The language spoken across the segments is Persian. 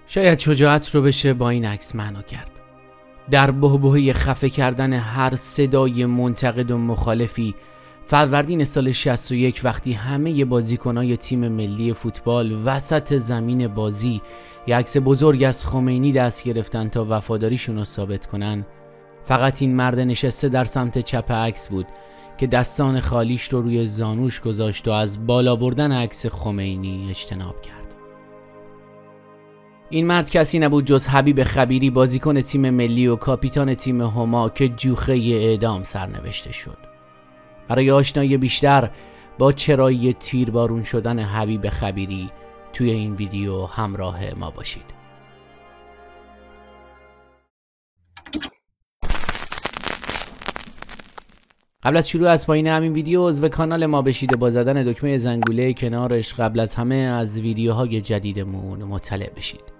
شاید شجاعت رو بشه با این عکس معنا کرد. در بحبوحه خفه کردن هر صدای منتقد و مخالفی، فروردین سال 61 وقتی همه بازیکنای تیم ملی فوتبال وسط زمین بازی یک عکس بزرگ از خمینی دست گرفتن تا وفاداریشون رو ثابت کنن، فقط این مرد نشسته در سمت چپ عکس بود که دستان خالیش رو روی زانوش گذاشت و از بالا بردن عکس خمینی اجتناب کرد. این مرد کسی نبود جز حبیب خبیری، بازیکن تیم ملی و کاپیتان تیم هما که جوخه اعدام سرنوشته شد. برای آشنایی بیشتر با چرایی تیربارون شدن حبیب خبیری توی این ویدیو همراه ما باشید. قبل از شروع از پایین همین ویدیو عضو کانال ما بشید و با زدن دکمه زنگوله کنارش قبل از همه از ویدیوهای جدیدمون مطلع بشید.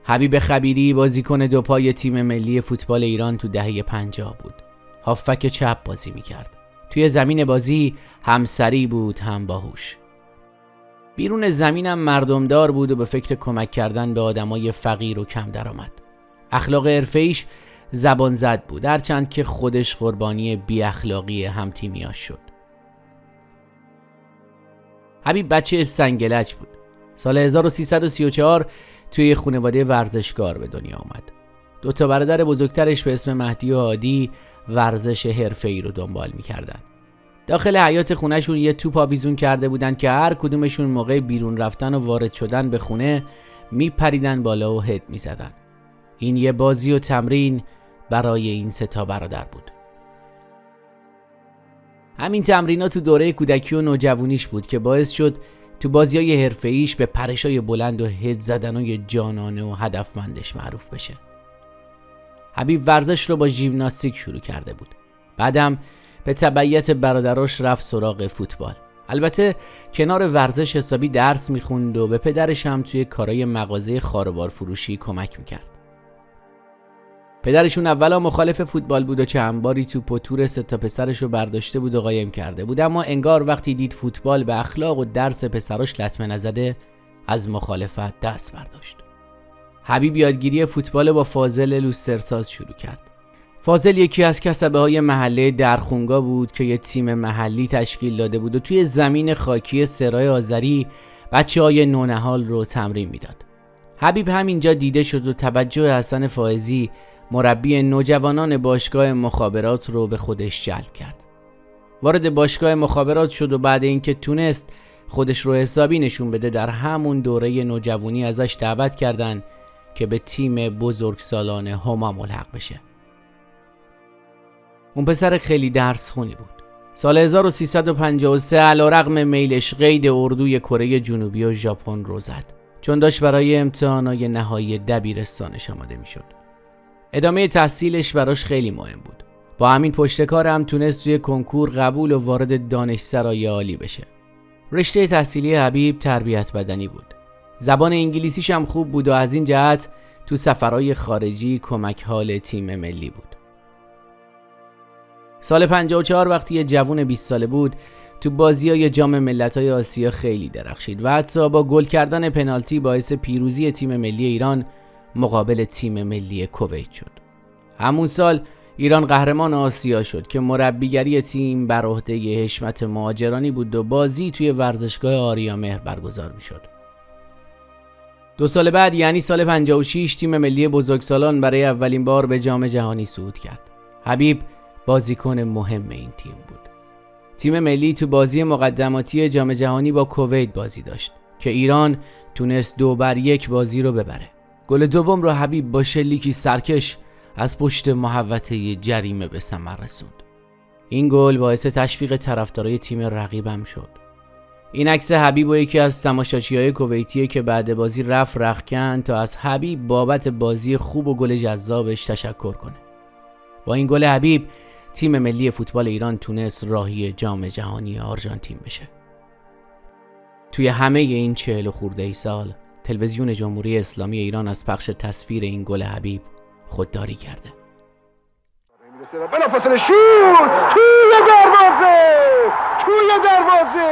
حبیب خبیری بازیکن دوپای تیم ملی فوتبال ایران تو دهه 50 بود. هافبک چپ بازی میکرد. توی زمین بازی هم سریع بود هم باهوش. بیرون زمینم مردمدار بود و به فکر کمک کردن به آدمای فقیر و کم درآمد. اخلاق حرفه‌ایش زبان زد بود، هرچند که خودش قربانی بی اخلاقی هم تیمیاش شد. حبیب بچه سنگلج بود. سال 1334 توی خانواده ورزشکار به دنیا آمد. 2 برادر بزرگترش به اسم مهدی و هادی ورزش حرفه‌ای رو دنبال می‌کردن. داخل حیاط خونه‌شون یه توپ آویزون کرده بودن که هر کدومشون موقع بیرون رفتن و وارد شدن به خونه میپریدن بالا و هد می‌زدن. این یه بازی و تمرین برای این 3 برادر بود. همین تمرینا تو دوره کودکی و نوجوانیش بود که باعث شد تو بازی‌های حرفه‌ایش به پرشای بلند و هد زدنای جانانه و هدفمندش معروف بشه. حبیب ورزش رو با ژیمناستیک شروع کرده بود. بعدم به تبعیت برادراش رفت سراغ فوتبال. البته کنار ورزش حسابی درس میخوند و به پدرش هم توی کارهای مغازه خاروبار فروشی کمک میکرد. پدرشون اولا مخالف فوتبال بود و چند باری توپ و تور 3 پسرش رو برداشته بود و قایم کرده بود، اما انگار وقتی دید فوتبال به اخلاق و درس پسراش لطمه نزده از مخالفت دست برداشت. حبیب یادگیری فوتبال با فاضل لوسترساز شروع کرد. فاضل یکی از کسبه‌های محله درخونگا بود که یه تیم محلی تشکیل داده بود و توی زمین خاکی سرای آذری بچه‌های نونهال رو تمرین میداد. حبیب همینجا دیده شد و توجه حسن فائزی مربی نوجوانان باشگاه مخابرات رو به خودش جلب کرد. وارد باشگاه مخابرات شد و بعد اینکه تونست خودش رو حسابی نشون بده در همون دوره نوجوانی ازش دعوت کردن که به تیم بزرگسالان هما ملحق بشه. اون پسر خیلی درس خونی بود. سال 1353 علیرغم میلش قید اردوی کره جنوبی و ژاپن رو زد، چون داشت برای امتحانات نهایی دبیرستانش آماده میشد. ادامه تحصیلش براش خیلی مهم بود. با همین پشتکار هم تونست توی کنکور قبول و وارد دانشسرای عالی بشه. رشته تحصیلی حبیب تربیت بدنی بود. زبان انگلیسیش هم خوب بود و از این جهت تو سفرهای خارجی کمک حال تیم ملی بود. سال 54 وقتی یه جوون 20 ساله بود تو بازی‌های جام ملت‌های آسیا خیلی درخشید و حتی با گل کردن پنالتی باعث پیروزی تیم ملی ایران مقابل تیم ملی کویت شد. همون سال ایران قهرمان آسیا شد که مربیگری تیم بر عهده حشمت مهاجرانی بود و بازی توی ورزشگاه آریامهر برگزار می‌شد. 2 سال بعد یعنی سال 56 تیم ملی بزرگسالان برای اولین بار به جام جهانی صعود کرد. حبیب بازیکن مهم این تیم بود. تیم ملی تو بازی مقدماتی جام جهانی با کویت بازی داشت که ایران تونست 2-1 بازی رو ببره. گل دوم رو حبیب با شلیکی سرکش از پشت محوطه جریمه به ثمر رسوند. این گل باعث تشویق طرفدارای تیم رقیبم شد. این عکس حبیب و یکی از تماشاچی‌های کویتیه که بعد بازی رفت رختکن تا از حبیب بابت بازی خوب و گل جذابش تشکر کنه. با این گل حبیب تیم ملی فوتبال ایران تونست راهی جام جهانی آرژانتین بشه. توی همه این 40 خورده سال تلویزیون جمهوری اسلامی ایران از پخش تصویر این گل حبیب خودداری کرده. بلافاصله شوت توی دروازه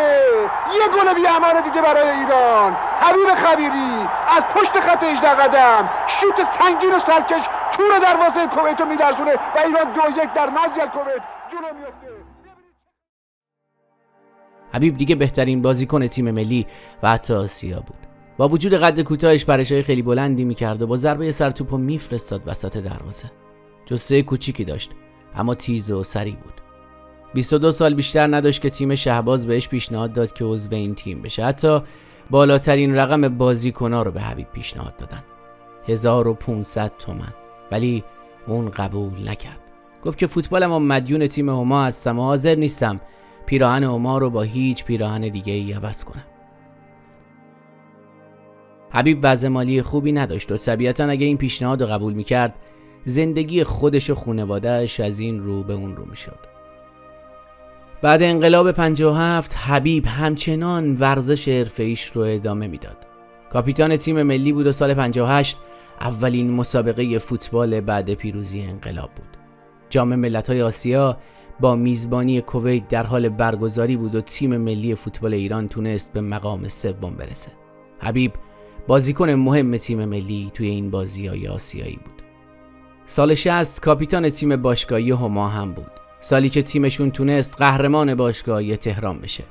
یه گل بی‌امان دیگه برای ایران. حبیب حبیب خبیری از پشت خط 18 قدم شوت سنگین و سرکش تور دروازه کویت رو می‌لرزونه و ایران 2-1 در نادی الکویت جلو میفته. حبیب دیگه بهترین بازیکن تیم ملی و حتی آسیا بود. با وجود قد کوتاهش پرشای خیلی بلندی می‌کرد و با ضربه سر توپو میفرستاد وسط دروازه. جثه کوچیکی داشت اما تیز و سریع بود. 22 سال بیشتر نداشت که تیم شهباز بهش پیشنهاد داد که عضو این تیم بشه. حتی بالاترین رقم بازیکن‌ها رو به حبیب پیشنهاد دادن، 1500 تومان، ولی اون قبول نکرد. گفت که فوتبالم و مدیون تیم هما هستم و حاضر نیستم پیراهن هما رو با هیچ پیراهن دیگه ای عوض کنم. حبیب وضع مالی خوبی نداشت و طبیعتاً اگه این پیشنهاد رو قبول میکرد زندگی خودش و خانواده‌اش از این رو به اون رو میشد. بعد انقلاب 57 حبیب همچنان ورزش حرفه‌ایش رو ادامه میداد. کاپیتان تیم ملی بود و سال 58 اولین مسابقه فوتبال بعد پیروزی انقلاب بود. جام ملت‌های آسیا با میزبانی کویت در حال برگزاری بود و تیم ملی فوتبال ایران تونست به مقام سوم برسه. حبیب بازیکن مهم تیم ملی توی این بازی‌های آسیایی بود. سال 60 کاپیتان تیم باشگاهی هما هم بود. سالی که تیمشون تونست قهرمان باشگاهی تهران بشه.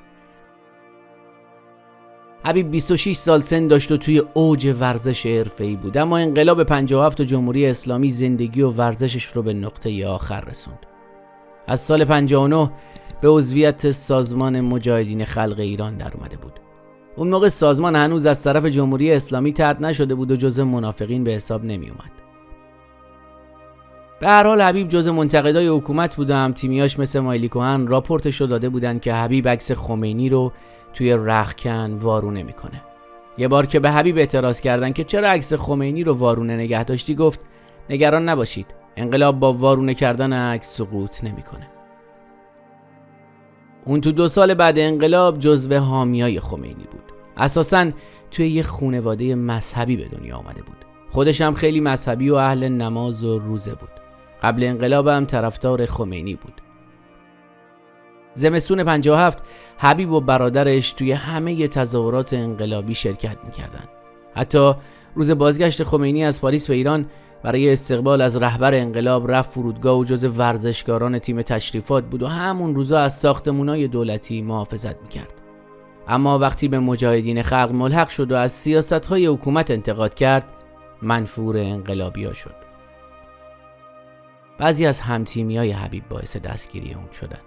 حبیب 26 سال سن داشت و توی اوج ورزش حرفه‌ای بود، اما انقلاب 57 و جمهوری اسلامی زندگی و ورزشش رو به نقطه آخر رسوند. از سال 59 به عضویت سازمان مجاهدین خلق ایران در اومده بود. اون موقع سازمان هنوز از طرف جمهوری اسلامی طرد نشده بود و جزء منافقین به حساب نمی اومد. به هر حال حبیب جزء منتقدای حکومت بود و هم تیمیاش مثل مایلی کوهن راپورتش رو داده بودن که حبیب عکس خمینی رو توی رختکن وارونه میکنه. یه بار که به حبیب اعتراض کردن که چرا عکس خمینی رو وارونه نگه داشتی، گفت نگران نباشید، انقلاب با وارونه کردن عکس سقوط نمیکنه. اون تو 2 سال بعد انقلاب جزو حامیای خمینی بود. اساساً توی یه خانواده مذهبی به دنیا آمده بود. خودش هم خیلی مذهبی و اهل نماز و روزه بود. قبل انقلاب هم طرفدار خمینی بود. زمستون 57 حبیب و برادرش توی همه تظاهرات انقلابی شرکت میکردن. حتی روز بازگشت خمینی از پاریس به ایران برای استقبال از رهبر انقلاب رفت فرودگاه و جز ورزشکاران تیم تشریفات بود و همون روزا از ساختمان‌های دولتی محافظت میکرد. اما وقتی به مجاهدین خلق ملحق شد و از سیاست‌های حکومت انتقاد کرد، منفور انقلابی‌ها شد. بعضی از همتیمیای حبیب باعث دستگیری اون شدن.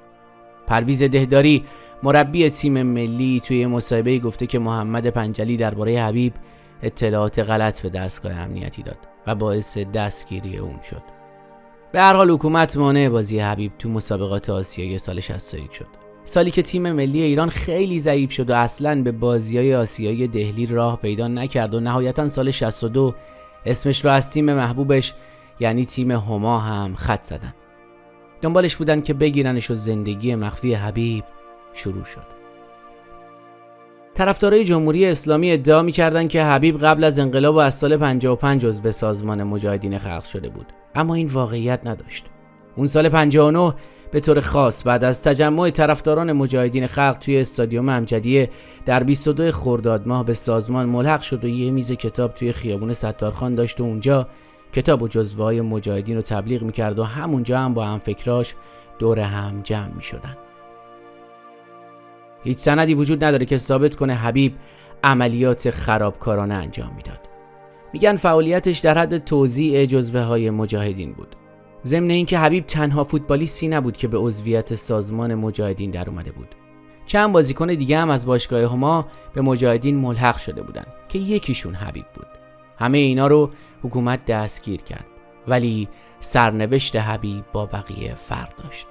پرویز دهداری مربی تیم ملی توی مصاحبه‌ای گفته که محمد پنجلی درباره حبیب اطلاعات غلط به دستگاه امنیتی داد و باعث دستگیری اون شد. به هر حال حکومت مانع بازی حبیب تو مسابقات آسیایی سال 61 شد. سالی که تیم ملی ایران خیلی ضعیف شد و اصلاً به بازی‌های آسیایی دهلی راه پیدا نکرد و نهایتاً سال 62 اسمش رو از تیم محبوبش یعنی تیم هما هم خط زدن. دنبالش بودن که بگیرنش و زندگی مخفی حبیب شروع شد. طرفدارای جمهوری اسلامی ادعا می‌کردند که حبیب قبل از انقلاب و از سال 55 عضو سازمان مجاهدین خلق شده بود، اما این واقعیت نداشت. اون سال 59 به طور خاص بعد از تجمع طرفداران مجاهدین خلق توی استادیوم امجدیه در 22 خرداد ماه به سازمان ملحق شد و یه میز کتاب توی خیابون ستارخان داشت و اونجا کتاب و جزوه‌های مجاهدین رو تبلیغ می‌کرد و همونجا هم با همفکراش دور هم جمع می‌شدن. هیچ سندی وجود نداره که ثابت کنه حبیب عملیات خرابکارانه انجام میداد. میگن فعالیتش در حد توزیع جزوه‌های مجاهدین بود. ضمن اینکه حبیب تنها فوتبالیستی نبود که به عضویت سازمان مجاهدین در اومده بود. چند بازیکن دیگه هم از باشگاه هما به مجاهدین ملحق شده بودن که یکیشون حبیب بود. همه اینا رو حکومت دستگیر کرد، ولی سرنوشت حبیب با بقیه فرق داشت.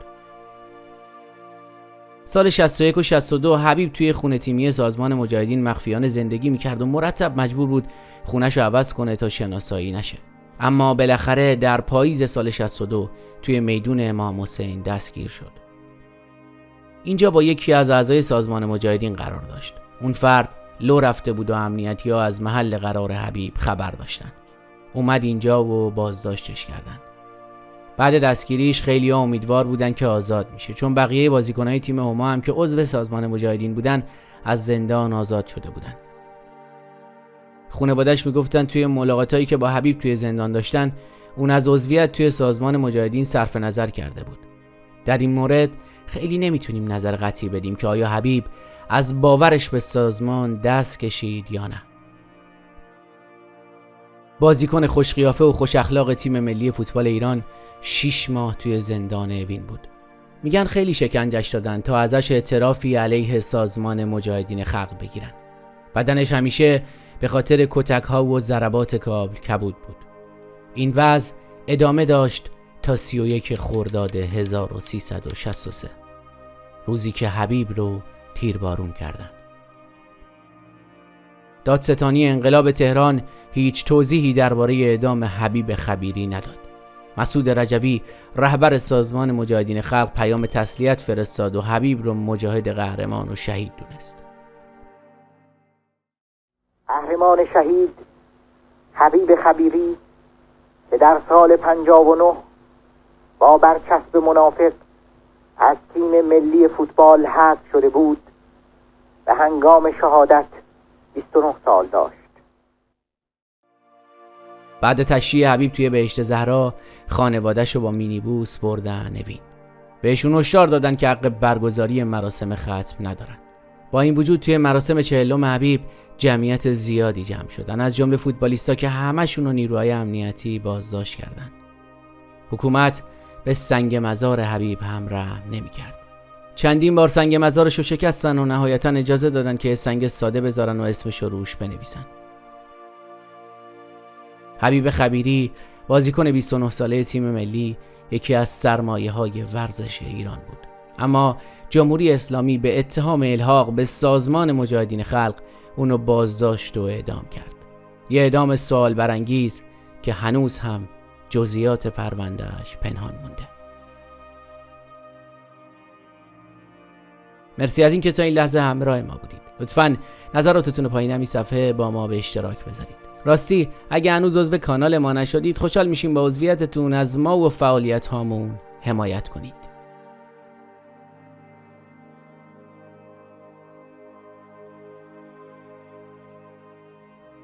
سال 61 و 62 حبیب توی خونه تیمی سازمان مجاهدین مخفیانه زندگی میکرد و مرتب مجبور بود خونه‌شو عوض کنه تا شناسایی نشه. اما بالاخره در پاییز سال 62 توی میدون امام حسین دستگیر شد. اینجا با یکی از اعضای سازمان مجاهدین قرار داشت. اون فرد لو رفته بود و امنیتی‌ها از محل قرار حبیب خبر داشتن. اومد اینجا و بازداشتش کردن. بعد دستگیریش خیلی‌ها امیدوار بودن که آزاد میشه، چون بقیه بازیکن‌های تیم هما هم که عضو سازمان مجاهدین بودن از زندان آزاد شده بودن. خانواده‌اش میگفتن توی ملاقاتایی که با حبیب توی زندان داشتن اون از عضویت توی سازمان مجاهدین صرف نظر کرده بود. در این مورد خیلی نمیتونیم نظر قطعی بدیم که آیا حبیب از باورش به سازمان دست کشید یا نه. بازیکن خوشقیافه و خوش اخلاق تیم ملی فوتبال ایران 6 ماه توی زندان اوین بود. میگن خیلی شکنجش دادن تا ازش اعترافی علیه سازمان مجاهدین خلق بگیرن. بدنش همیشه به خاطر کتک‌ها و ضربات کابل کبود بود. این وضع ادامه داشت تا 31 خرداد 1363، روزی که حبیب رو تیربارون کردن. دادستانی انقلاب تهران هیچ توضیحی درباره اعدام حبیب خبیری نداد. مسعود رجوی رهبر سازمان مجاهدین خلق پیام تسلیت فرستاد و حبیب رو مجاهد قهرمان و شهید دونست. قهرمان شهید حبیب خبیری که در سال 59 با برچسب منافق از تیم ملی فوتبال حذف شده بود، به هنگام شهادت 29 سال داشت. بعد تشییع حبیب توی بهشت زهرا خانواده‌شو با مینیبوس بردن اوین. بهشون هشدار دادن که حق برگزاری مراسم ختم ندارن. با این وجود توی مراسم 40 حبیب جمعیت زیادی جمع شدن، از جمله فوتبالیستا که همشون رو نیروهای امنیتی بازداشت کردن. حکومت به سنگ مزار حبیب هم رحم نمی‌کرد. چندین بار سنگ مزارش رو شکستن و نهایتاً اجازه دادن که سنگ ساده بذارن و اسمش رو روش بنویسن. حبیب خبیری بازیکن 29 ساله تیم ملی یکی از سرمایه‌های ورزش ایران بود، اما جمهوری اسلامی به اتهام الحاق به سازمان مجاهدین خلق اونو بازداشت و اعدام کرد. یه اعدام سوال برانگیز که هنوز هم جزئیات پروندهش پنهان مونده. مرسی از این که تا این لحظه همراه ما بودید. لطفاً نظراتتون رو پایین همین صفحه با ما به اشتراک بذارید. راستی اگه هنوز عضو کانال ما نشدید خوشحال میشیم با عضویتتون از ما و فعالیت هامون حمایت کنید.